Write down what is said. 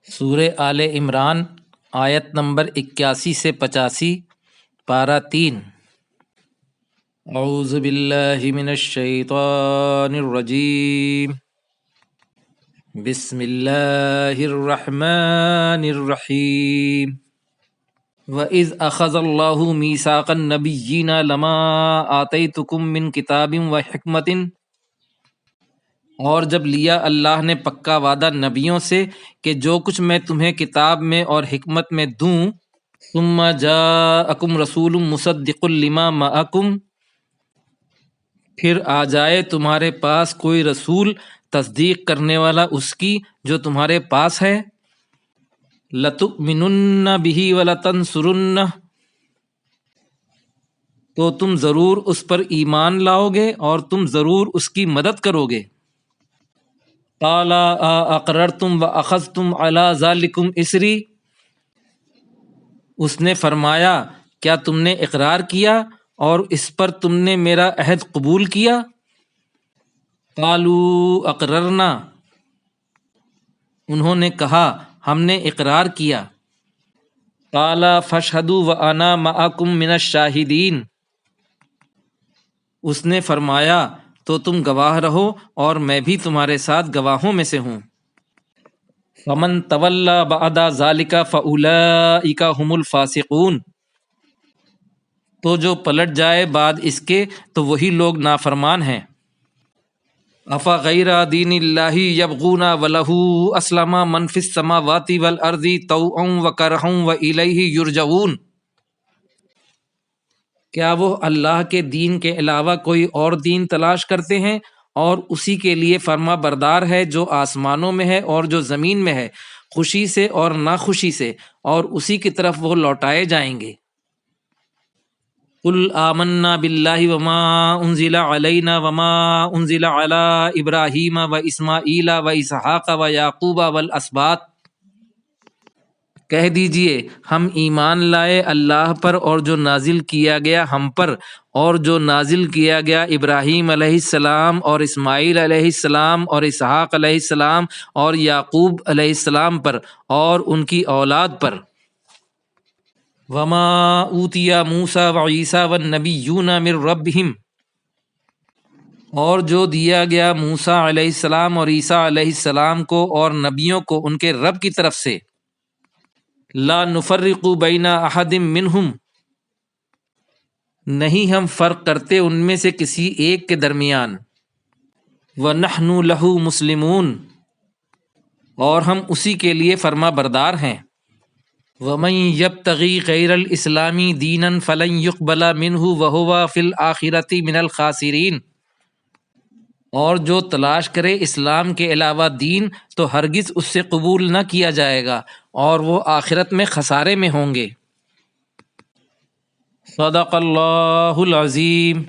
سورہ آل عمران آیت نمبر 81 سے 85، پارہ 3۔ اعوذ باللہ من الشیطان الرجیم، بسم اللہ الرحمن الرحیم۔ وَإِذْ أَخَذَ اللَّهُ مِيثَاقَ النَّبِيِّينَ لَمَا آتَيْتُكُم مِّن كِتَابٍ وَحِکْمَةٍ، اور جب لیا اللہ نے پکا وعدہ نبیوں سے کہ جو کچھ میں تمہیں کتاب میں اور حکمت میں دوں، ثم جاءکم رسول مصدق لما معکم، پھر آ جائے تمہارے پاس کوئی رسول تصدیق کرنے والا اس کی جو تمہارے پاس ہے، لتؤمنن بہ ولتنصرنہ، تو تم ضرور اس پر ایمان لاؤ گے اور تم ضرور اس کی مدد کرو گے۔ قال اقررتم واخذتم علی ذلکم اسری، اس نے فرمایا کیا تم نے اقرار کیا اور اس پر تم نے میرا عہد قبول کیا؟ قالوا اقررنا، انہوں نے کہا ہم نے اقرار کیا۔ قال فاشہدوا وانا معکم من الشاہدین، اس نے فرمایا تو تم گواہ رہو اور میں بھی تمہارے ساتھ گواہوں میں سے ہوں۔ فمن تولی بعد ذلک فاولئک ھم الفاسقون، تو جو پلٹ جائے بعد اس کے تو وہی لوگ نافرمان ہیں۔ افغیر دین اللہ یبغون ولہ اسلم من فی السماوات والارض طوعا وکرہا والیہ یرجعون، کیا وہ اللہ کے دین کے علاوہ کوئی اور دین تلاش کرتے ہیں اور اسی کے لیے فرما بردار ہے جو آسمانوں میں ہے اور جو زمین میں ہے، خوشی سے اور ناخوشی سے، اور اسی کی طرف وہ لوٹائے جائیں گے۔ قل آمنا باللہ وما انزل علینا وما انزل علی ابراہیم واسماعیل واسحاق ویعقوب والاسباط، کہہ دیجئے ہم ایمان لائے اللہ پر اور جو نازل کیا گیا ہم پر اور جو نازل کیا گیا ابراہیم علیہ السلام اور اسماعیل علیہ السلام اور اسحاق علیہ السلام اور یعقوب علیہ السلام پر اور ان کی اولاد پر۔ وما اوتی موسیٰ وعیسیٰ والنبیون من ربہم، اور جو دیا گیا موسیٰ علیہ السلام اور عیسیٰ علیہ السلام کو اور نبیوں کو ان کے رب کی طرف سے، لا نفرق بین احد منہم، نہیں ہم فرق کرتے ان میں سے کسی ایک کے درمیان، ونحن لہ مسلمون، اور ہم اسی کے لیے فرما بردار ہیں۔ ومن یبتغی غیر الاسلام دینا فلن یقبل منہ وہو فی الآخرۃ من الخاسرین، اور جو تلاش کرے اسلام کے علاوہ دین تو ہرگز اس سے قبول نہ کیا جائے گا اور وہ آخرت میں خسارے میں ہوں گے۔ صدق اللہ العظیم۔